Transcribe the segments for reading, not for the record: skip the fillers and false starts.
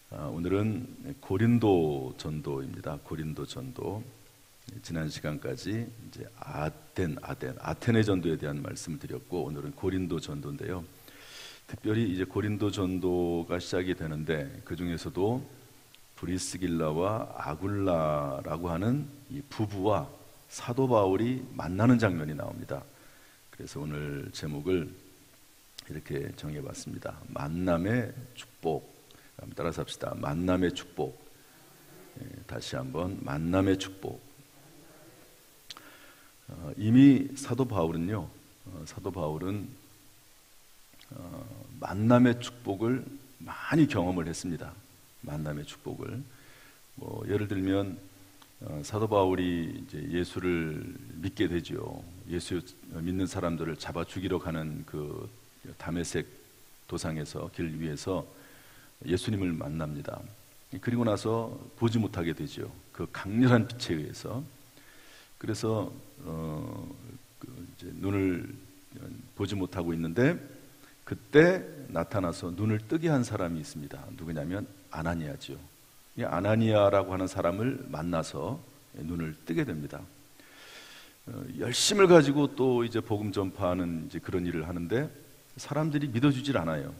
오늘은 고린도 전도입니다. 고린도 전도. 지난 시간까지 이제 아테네 전도에 대한 말씀을 드렸고, 오늘은 고린도 전도인데요. 특별히 이제 고린도 전도가 시작이 되는데, 그 중에서도 브리스길라와 아굴라라고 하는 이 부부와 사도 바울이 만나는 장면이 나옵니다. 그래서 오늘 제목을 이렇게 정해봤습니다. 만남의 축복. 따라서 합시다. 만남의 축복. 다시 한번 만남의 축복. 이미 사도 바울은 만남의 축복을 많이 경험을 했습니다. 만남의 축복을. 예를 들면 사도 바울이 이제 예수를 믿게 되죠. 예수 믿는 사람들을 잡아 죽이러 가는 그 다메섹 도상에서 길 위에서 예수님을 만납니다. 그리고 나서 보지 못하게 되죠. 그 강렬한 빛에 의해서. 그래서 이제 눈을 보지 못하고 있는데, 그때 나타나서 눈을 뜨게 한 사람이 있습니다. 누구냐면 아나니아죠. 이 아나니아라고 하는 사람을 만나서 눈을 뜨게 됩니다. 열심을 가지고 또 이제 복음 전파하는 이제 그런 일을 하는데 사람들이 믿어주질 않아요.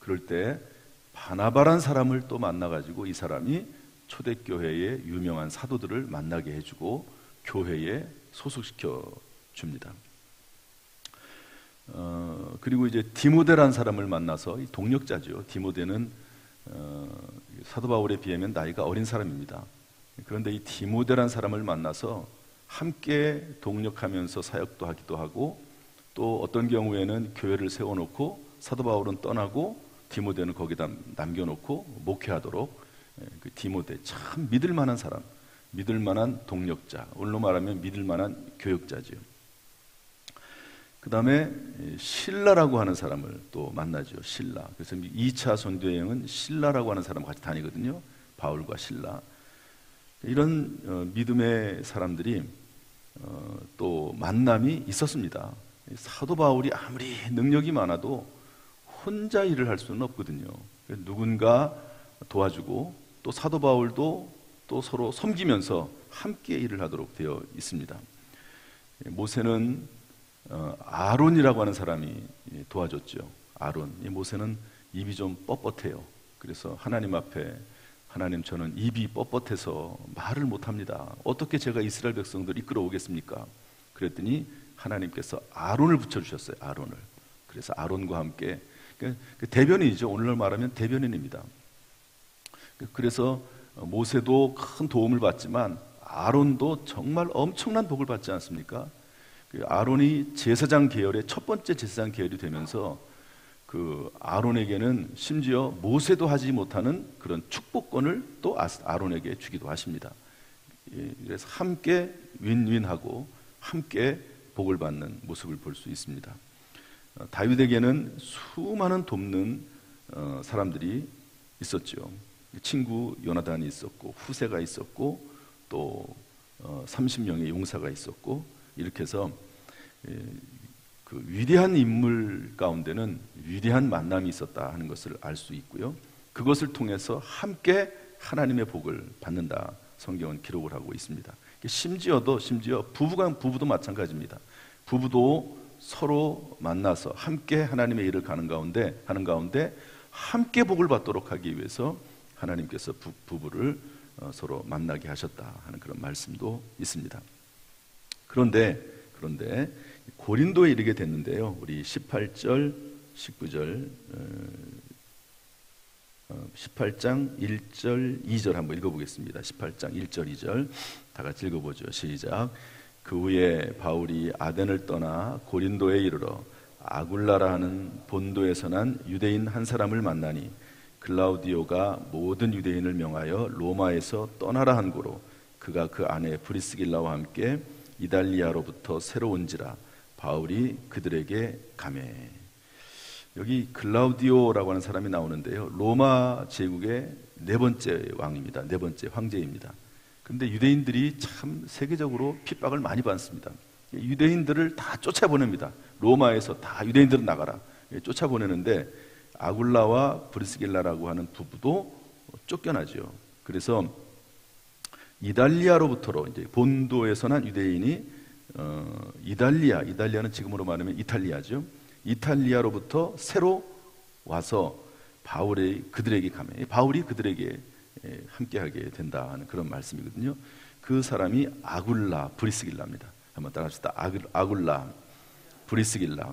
그럴 때 바나바란 사람을 또 만나가지고 이 사람이 초대교회의 유명한 사도들을 만나게 해주고 교회에 소속시켜 줍니다. 그리고 이제 디모데란 사람을 만나서, 이 동력자죠. 디모데는 사도 바울에 비하면 나이가 어린 사람입니다. 그런데 이 디모데란 사람을 만나서 함께 동력하면서 사역도 하기도 하고, 또 어떤 경우에는 교회를 세워놓고 사도 바울은 떠나고 디모데는 거기다 남겨놓고 목회하도록, 그 디모데 참 믿을 만한 사람, 믿을 만한 동력자, 오늘로 말하면 믿을 만한 교역자죠. 그 다음에 실라라고 하는 사람을 또 만나죠. 실라. 그래서 2차 선교여행은 실라라고 하는 사람과 같이 다니거든요. 바울과 실라. 이런 믿음의 사람들이 또 만남이 있었습니다. 사도 바울이 아무리 능력이 많아도 혼자 일을 할 수는 없거든요. 누군가 도와주고, 또 사도 바울도 또 서로 섬기면서 함께 일을 하도록 되어 있습니다. 모세는 아론이라고 하는 사람이 도와줬죠. 아론. 이 모세는 입이 좀 뻣뻣해요. 그래서 하나님 앞에, 하나님, 저는 입이 뻣뻣해서 말을 못합니다. 어떻게 제가 이스라엘 백성들을 이끌어 오겠습니까? 그랬더니 하나님께서 아론을 붙여주셨어요. 아론을. 그래서 아론과 함께, 그 대변인이죠. 오늘날 말하면 대변인입니다. 그래서 모세도 큰 도움을 받지만 아론도 정말 엄청난 복을 받지 않습니까? 아론이 제사장 계열의 첫 번째 제사장 계열이 되면서 그 아론에게는 심지어 모세도 하지 못하는 그런 축복권을 또 아론에게 주기도 하십니다. 그래서 함께 윈윈하고 함께 복을 받는 모습을 볼 수 있습니다. 다윗에게는 수많은 돕는 사람들이 있었죠. 친구 요나단이 있었고, 후세가 있었고, 또 30명의 용사가 있었고, 이렇게 해서 그 위대한 인물 가운데는 위대한 만남이 있었다 하는 것을 알 수 있고요. 그것을 통해서 함께 하나님의 복을 받는다, 성경은 기록을 하고 있습니다. 심지어 부부도 마찬가지입니다. 부부도 서로 만나서 함께 하나님의 일을 하는 가운데 함께 복을 받도록 하기 위해서 하나님께서 부부를 서로 만나게 하셨다 하는 그런 말씀도 있습니다. 그런데 고린도에 이르게 됐는데요. 우리 18절, 19절, 18장 1절, 2절 한번 읽어보겠습니다. 18장 1절, 2절 다 같이 읽어보죠. 시작. 그 후에 바울이 아덴을 떠나 고린도에 이르러 아굴라라 하는 본도에서 난 유대인 한 사람을 만나니, 글라우디오가 모든 유대인을 명하여 로마에서 떠나라 한 고로 그가 그 아내 브리스길라와 함께 이달리아로부터 새로 온지라 바울이 그들에게 가매. 여기 글라우디오라고 하는 사람이 나오는데요. 로마 제국의 네 번째 왕입니다. 네 번째 황제입니다. 그런데 유대인들이 참 세계적으로 핍박을 많이 받습니다. 유대인들을 다 쫓아보냅니다. 로마에서 다 유대인들은 나가라 쫓아보내는데, 아굴라와 브리스길라라고 하는 부부도 쫓겨나죠. 그래서 이달리아로부터로 이제 본도에서 난 유대인이 이달리아는 지금으로 말하면 이탈리아죠. 이탈리아로부터 새로 와서 그들에게 가면 바울이 그들에게 함께하게 된다는 그런 말씀이거든요. 그 사람이 아굴라 브리스길라입니다. 한번 따라합시다. 아굴라 브리스길라.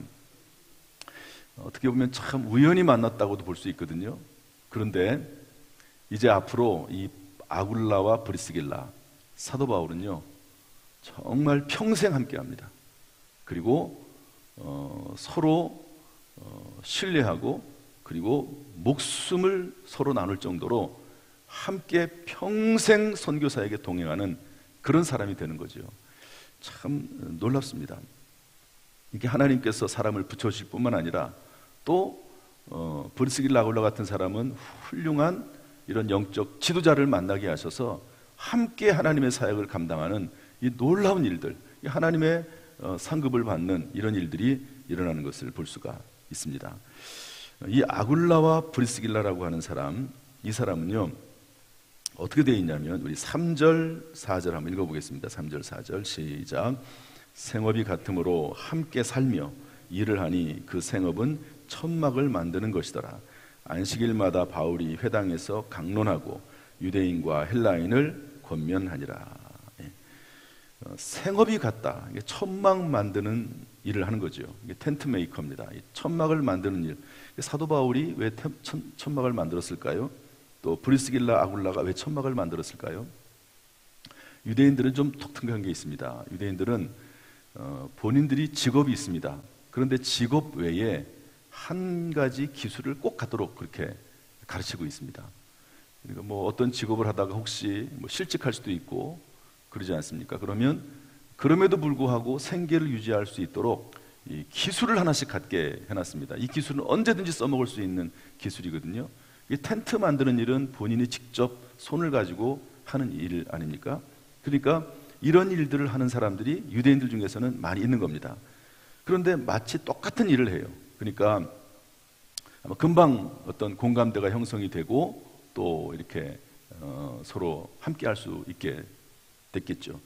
어떻게 보면 참 우연히 만났다고도 볼 수 있거든요. 그런데 이제 앞으로 이 아굴라와 브리스길라, 사도 바울은요 정말 평생 함께합니다. 그리고 서로 신뢰하고 그리고 목숨을 서로 나눌 정도로 함께 평생 선교사에게 동행하는 그런 사람이 되는 거죠. 참 놀랍습니다. 이게 하나님께서 사람을 붙여주실 뿐만 아니라 또 브리스길라 아굴라 같은 사람은 훌륭한 이런 영적 지도자를 만나게 하셔서 함께 하나님의 사역을 감당하는 이 놀라운 일들, 하나님의 상급을 받는 이런 일들이 일어나는 것을 볼 수가 있습니다. 이 아굴라와 브리스길라라고 하는 사람, 이 사람은요 어떻게 되어 있냐면 우리 3절 4절 한번 읽어보겠습니다. 3절 4절 시작. 생업이 같으므로 함께 살며 일을 하니 그 생업은 천막을 만드는 것이더라. 안식일마다 바울이 회당에서 강론하고 유대인과 헬라인을 권면하니라. 생업이 같다. 이게 천막 만드는 일을 하는 거죠. 이게 텐트 메이커입니다. 천막을 만드는 일. 사도 바울이 왜 천막을 만들었을까요? 또 브리스길라 아굴라가 왜 천막을 만들었을까요? 유대인들은 좀 독특한 게 있습니다. 유대인들은 본인들이 직업이 있습니다. 그런데 직업 외에 한 가지 기술을 꼭 갖도록 그렇게 가르치고 있습니다. 그러니까 뭐 어떤 직업을 하다가 혹시 뭐 실직할 수도 있고 그러지 않습니까? 그러면 그럼에도 불구하고 생계를 유지할 수 있도록 이 기술을 하나씩 갖게 해놨습니다. 이 기술은 언제든지 써먹을 수 있는 기술이거든요. 이 텐트 만드는 일은 본인이 직접 손을 가지고 하는 일 아닙니까? 그러니까 이런 일들을 하는 사람들이 유대인들 중에서는 많이 있는 겁니다. 그런데 마치 똑같은 일을 해요. 그러니까 아마 금방 어떤 공감대가 형성이 되고 또 이렇게 서로 함께 할 수 있게 됐겠죠.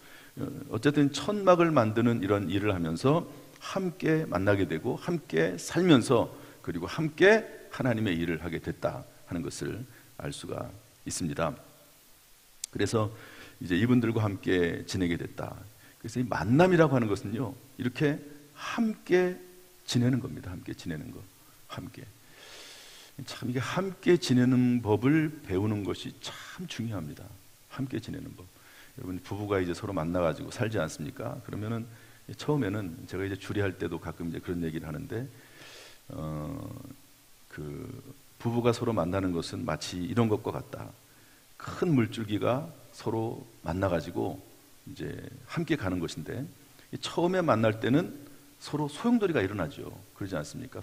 어쨌든 천막을 만드는 이런 일을 하면서 함께 만나게 되고 함께 살면서 그리고 함께 하나님의 일을 하게 됐다 하는 것을 알 수가 있습니다. 그래서 이제 이분들과 함께 지내게 됐다. 그래서 이 만남이라고 하는 것은요, 이렇게 함께 지내는 겁니다. 함께 지내는 것. 함께. 참 이게 함께 지내는 법을 배우는 것이 참 중요합니다. 함께 지내는 법. 여러분 부부가 이제 서로 만나가지고 살지 않습니까? 그러면은 처음에는 제가 이제 주례할 때도 가끔 이제 그런 얘기를 하는데, 그 부부가 서로 만나는 것은 마치 이런 것과 같다. 큰 물줄기가 서로 만나가지고 이제 함께 가는 것인데, 처음에 만날 때는 서로 소용돌이가 일어나죠. 그러지 않습니까?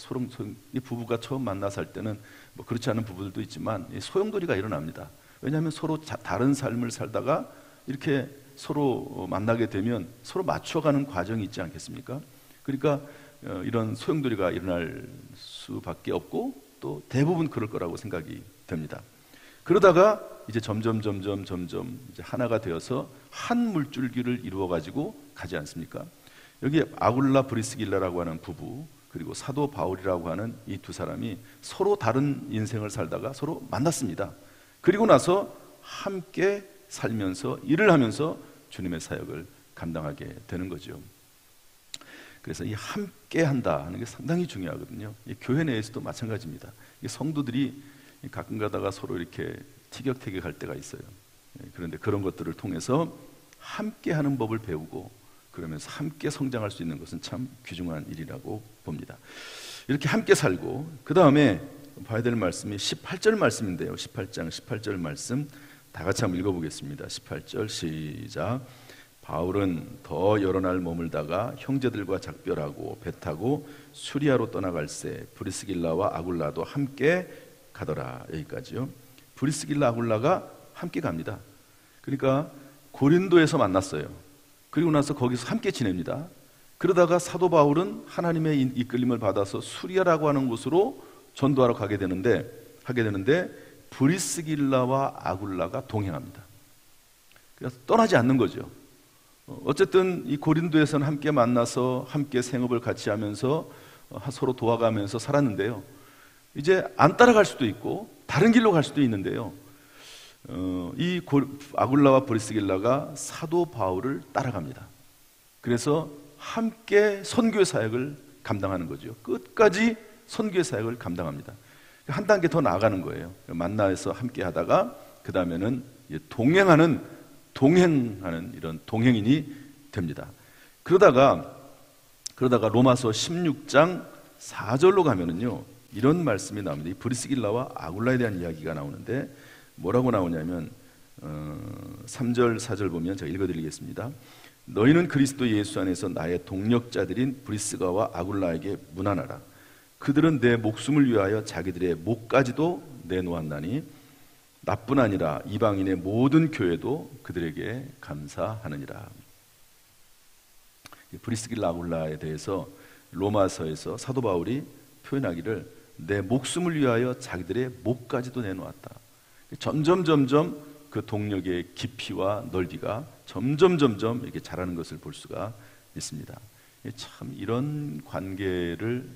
이 부부가 처음 만나서 할 때는 뭐 그렇지 않은 부부들도 있지만 소용돌이가 일어납니다. 왜냐하면 서로 다른 삶을 살다가 이렇게 서로 만나게 되면 서로 맞춰가는 과정이 있지 않겠습니까? 그러니까 이런 소용돌이가 일어날 수밖에 없고 또 대부분 그럴 거라고 생각이 됩니다. 그러다가 이제 점점 이제 하나가 되어서 한 물줄기를 이루어 가지고 가지 않습니까? 여기 아굴라 브리스길라라고 하는 부부, 그리고 사도 바울이라고 하는 이 두 사람이 서로 다른 인생을 살다가 서로 만났습니다. 그리고 나서 함께 살면서 일을 하면서 주님의 사역을 감당하게 되는 거죠. 그래서 이 함께 한다는 게 상당히 중요하거든요. 이 교회 내에서도 마찬가지입니다. 이 성도들이 가끔 가다가 서로 이렇게 티격태격할 때가 있어요. 그런데 그런 것들을 통해서 함께 하는 법을 배우고 그러면서 함께 성장할 수 있는 것은 참 귀중한 일이라고 봅니다. 이렇게 함께 살고 그 다음에 봐야 될 말씀이 18절 말씀인데요. 18장 18절 말씀 다 같이 한번 읽어보겠습니다. 18절 시작. 바울은 더 여러 날 머물다가 형제들과 작별하고 배 타고 수리아로 떠나갈새 브리스길라와 아굴라도 함께 가더라. 여기까지요. 브리스길라 아굴라가 함께 갑니다. 그러니까 고린도에서 만났어요. 그리고 나서 거기서 함께 지냅니다. 그러다가 사도 바울은 하나님의 이끌림을 받아서 수리아라고 하는 곳으로 전도하러 하게 되는데 브리스길라와 아굴라가 동행합니다. 그래서 떠나지 않는 거죠. 어쨌든 이 고린도에서는 함께 만나서 함께 생업을 같이 하면서 서로 도와가면서 살았는데요. 이제 안 따라갈 수도 있고 다른 길로 갈 수도 있는데요. 아굴라와 브리스길라가 사도 바울을 따라갑니다. 그래서 함께 선교 사역을 감당하는 거죠. 끝까지 선교 사역을 감당합니다. 한 단계 더 나아가는 거예요. 만나서 함께 하다가 그 다음에는 동행하는 이런 동행인이 됩니다. 그러다가 로마서 16장 4절로 가면은요, 이런 말씀이 나옵니다. 이 브리스길라와 아굴라에 대한 이야기가 나오는데 뭐라고 나오냐면 3절 4절 보면 제가 읽어드리겠습니다. 너희는 그리스도 예수 안에서 나의 동력자들인 브리스가와 아굴라에게 문안하라. 그들은 내 목숨을 위하여 자기들의 목까지도 내놓았나니 나뿐 아니라 이방인의 모든 교회도 그들에게 감사하느니라. 브리스길라 아굴라에 대해서 로마서에서 사도 바울이 표현하기를 내 목숨을 위하여 자기들의 목까지도 내놓았다. 점점 그 동력의 깊이와 넓이가 점점 이렇게 자라는 것을 볼 수가 있습니다. 참 이런 관계를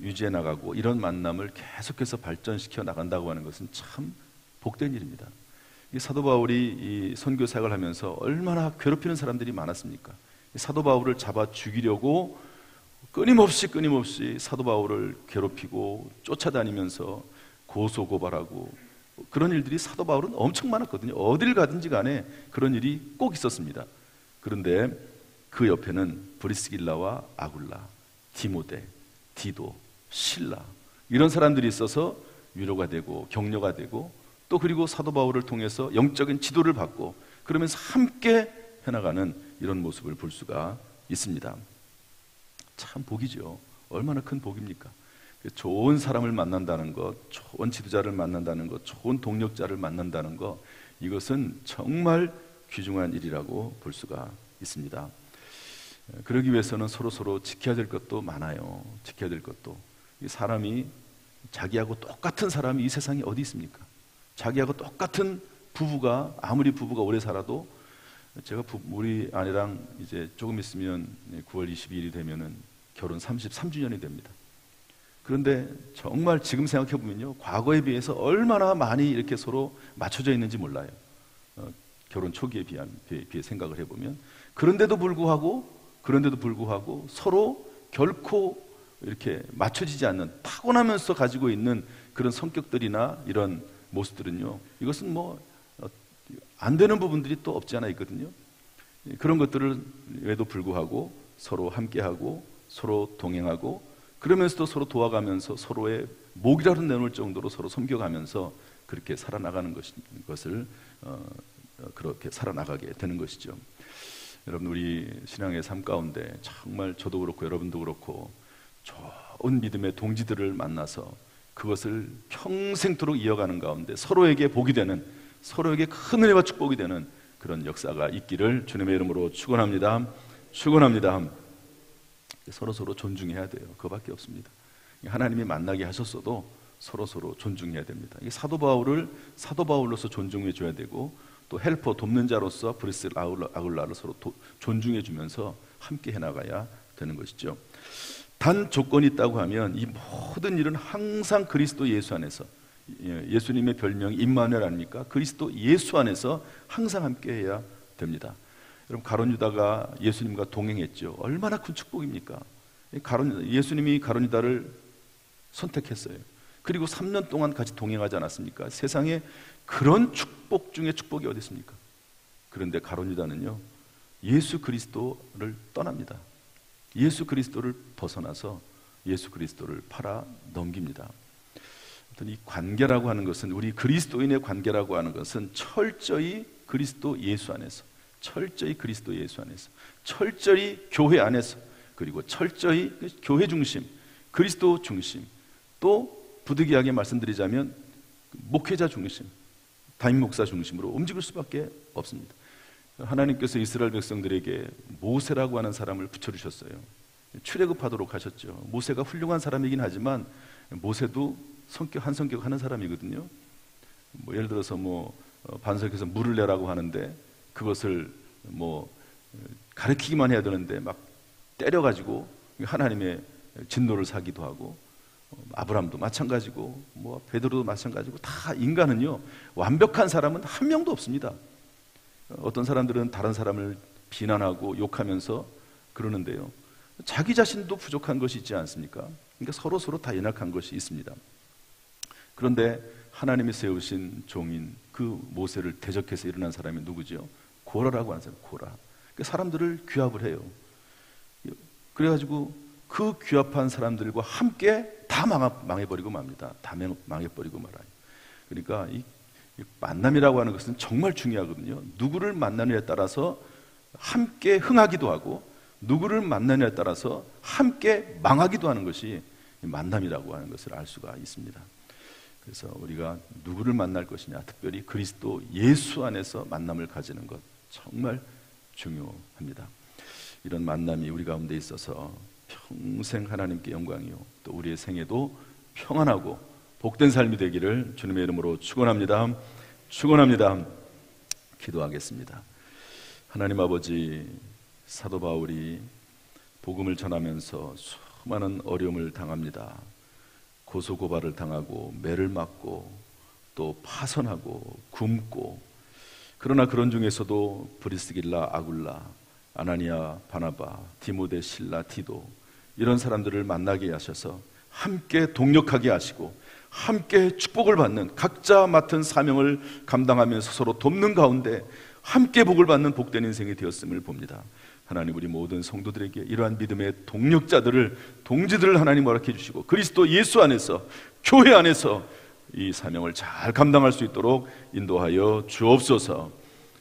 유지해 나가고 이런 만남을 계속해서 발전시켜 나간다고 하는 것은 참 복된 일입니다. 사도 바울이 이 선교 사역을 하면서 얼마나 괴롭히는 사람들이 많았습니까? 사도 바울을 잡아 죽이려고 끊임없이 사도 바울을 괴롭히고 쫓아다니면서 고소 고발하고 그런 일들이 사도 바울은 엄청 많았거든요. 어딜 가든지 간에 그런 일이 꼭 있었습니다. 그런데 그 옆에는 브리스길라와 아굴라, 디모데, 디도, 실라 이런 사람들이 있어서 위로가 되고 격려가 되고 또 그리고 사도 바울을 통해서 영적인 지도를 받고 그러면서 함께 해나가는 이런 모습을 볼 수가 있습니다. 참 복이죠. 얼마나 큰 복입니까? 좋은 사람을 만난다는 것, 좋은 지도자를 만난다는 것, 좋은 동력자를 만난다는 것, 이것은 정말 귀중한 일이라고 볼 수가 있습니다. 그러기 위해서는 서로 지켜야 될 것도 많아요. 지켜야 될 것도. 사람이 자기하고 똑같은 사람이 이 세상에 어디 있습니까? 자기하고 똑같은 부부가 아무리 부부가 오래 살아도 제가 우리 아내랑 이제 조금 있으면 9월 22일이 되면은 결혼 33주년이 됩니다. 그런데 정말 지금 생각해 보면요, 과거에 비해서 얼마나 많이 이렇게 서로 맞춰져 있는지 몰라요. 결혼 초기에 비해 생각을 해보면 그런데도 불구하고 서로 결코 이렇게 맞춰지지 않는 타고나면서 가지고 있는 그런 성격들이나 이런 모습들은요, 이것은 뭐 안 되는 부분들이 또 없지 않아 있거든요. 그런 것들에도 불구하고 서로 함께하고 서로 동행하고 그러면서도 서로 도와가면서 서로의 목이라도 내놓을 정도로 서로 섬겨가면서 그렇게 살아나가는 것을 그렇게 살아나가게 되는 것이죠. 여러분, 우리 신앙의 삶 가운데 정말 저도 그렇고 여러분도 그렇고 좋은 믿음의 동지들을 만나서 그것을 평생토록 이어가는 가운데 서로에게 복이 되는, 서로에게 큰 은혜와 축복이 되는 그런 역사가 있기를 주님의 이름으로 축원합니다. 서로 존중해야 돼요. 그거밖에 없습니다. 하나님이 만나게 하셨어도 서로 존중해야 됩니다. 사도 바울을 사도 바울로서 존중해 줘야 되고 또 헬퍼 돕는 자로서 브리스길라 아굴라를 서로 존중해 주면서 함께 해나가야 되는 것이죠. 단 조건이 있다고 하면 이 모든 일은 항상 그리스도 예수 안에서, 예수님의 별명이 임마누엘 아닙니까? 그리스도 예수 안에서 항상 함께 해야 됩니다. 여러분, 가룟 유다가 예수님과 동행했죠. 얼마나 큰 축복입니까? 예수님이 가룟 유다를 선택했어요. 그리고 3년 동안 같이 동행하지 않았습니까? 세상에 그런 축복 중에 축복이 어디 있습니까? 그런데 가룟 유다는요, 예수 그리스도를 떠납니다. 예수 그리스도를 벗어나서 예수 그리스도를 팔아 넘깁니다. 이 관계라고 하는 것은, 우리 그리스도인의 관계라고 하는 것은 철저히 그리스도 예수 안에서, 철저히 그리스도 예수 안에서, 철저히 교회 안에서, 그리고 철저히 교회 중심, 그리스도 중심, 또 부득이하게 말씀드리자면 목회자 중심, 담임 목사 중심으로 움직일 수밖에 없습니다. 하나님께서 이스라엘 백성들에게 모세라고 하는 사람을 붙여주셨어요. 출애굽하도록 하셨죠. 모세가 훌륭한 사람이긴 하지만 모세도 성격 하는 사람이거든요. 뭐 예를 들어서 반석에서 물을 내라고 하는데 그것을 가르치기만 해야 되는데 막 때려가지고 하나님의 진노를 사기도 하고, 아브람도 마찬가지고 베드로도 마찬가지고, 다 인간은요, 완벽한 사람은 한 명도 없습니다. 어떤 사람들은 다른 사람을 비난하고 욕하면서 그러는데요, 자기 자신도 부족한 것이 있지 않습니까? 그러니까 서로 다 연약한 것이 있습니다. 그런데 하나님이 세우신 종인 그 모세를 대적해서 일어난 사람이 누구죠? 고라라고 하는 사람, 고라. 그러니까 사람들을 규합을 해요. 그래가지고 그 규합한 사람들과 함께 다 망해버리고 맙니다. 다 망해버리고 말아요. 그러니까 이 만남이라고 하는 것은 정말 중요하거든요. 누구를 만나느냐에 따라서 함께 흥하기도 하고, 누구를 만나느냐에 따라서 함께 망하기도 하는 것이 만남이라고 하는 것을 알 수가 있습니다. 그래서 우리가 누구를 만날 것이냐, 특별히 그리스도 예수 안에서 만남을 가지는 것 정말 중요합니다. 이런 만남이 우리 가운데 있어서 평생 하나님께 영광이요, 또 우리의 생애도 평안하고 복된 삶이 되기를 주님의 이름으로 축원합니다. 축원합니다. 기도하겠습니다. 하나님 아버지, 사도 바울이 복음을 전하면서 수많은 어려움을 당합니다. 고소고발을 당하고 매를 맞고 또 파선하고 굶고, 그러나 그런 중에서도 브리스길라, 아굴라, 아나니아, 바나바, 디모데, 실라, 디도, 이런 사람들을 만나게 하셔서 함께 동력하게 하시고 함께 축복을 받는, 각자 맡은 사명을 감당하면서 서로 돕는 가운데 함께 복을 받는 복된 인생이 되었음을 봅니다. 하나님, 우리 모든 성도들에게 이러한 믿음의 동력자들을, 동지들을 하나님 허락해 주시고 그리스도 예수 안에서, 교회 안에서 이 사명을 잘 감당할 수 있도록 인도하여 주옵소서.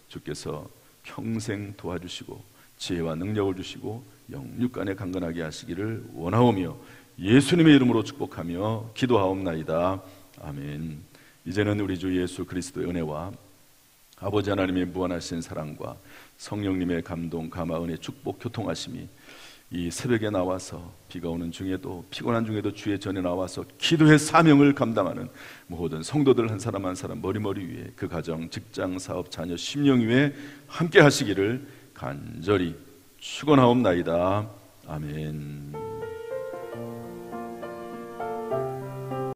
주께서 평생 도와주시고 지혜와 능력을 주시고 영육간에 강건하게 하시기를 원하오며 예수님의 이름으로 축복하며 기도하옵나이다. 아멘. 이제는 우리 주 예수 그리스도의 은혜와 아버지 하나님의 무한하신 사랑과 성령님의 감동, 감화, 은혜, 축복, 교통하심이 이 새벽에 나와서 비가 오는 중에도, 피곤한 중에도 주의 전에 나와서 기도의 사명을 감당하는 모든 성도들 한 사람 한 사람 머리머리 위에, 그 가정, 직장, 사업, 자녀, 심령 위에 함께 하시기를 간절히 축원하옵나이다. 아멘.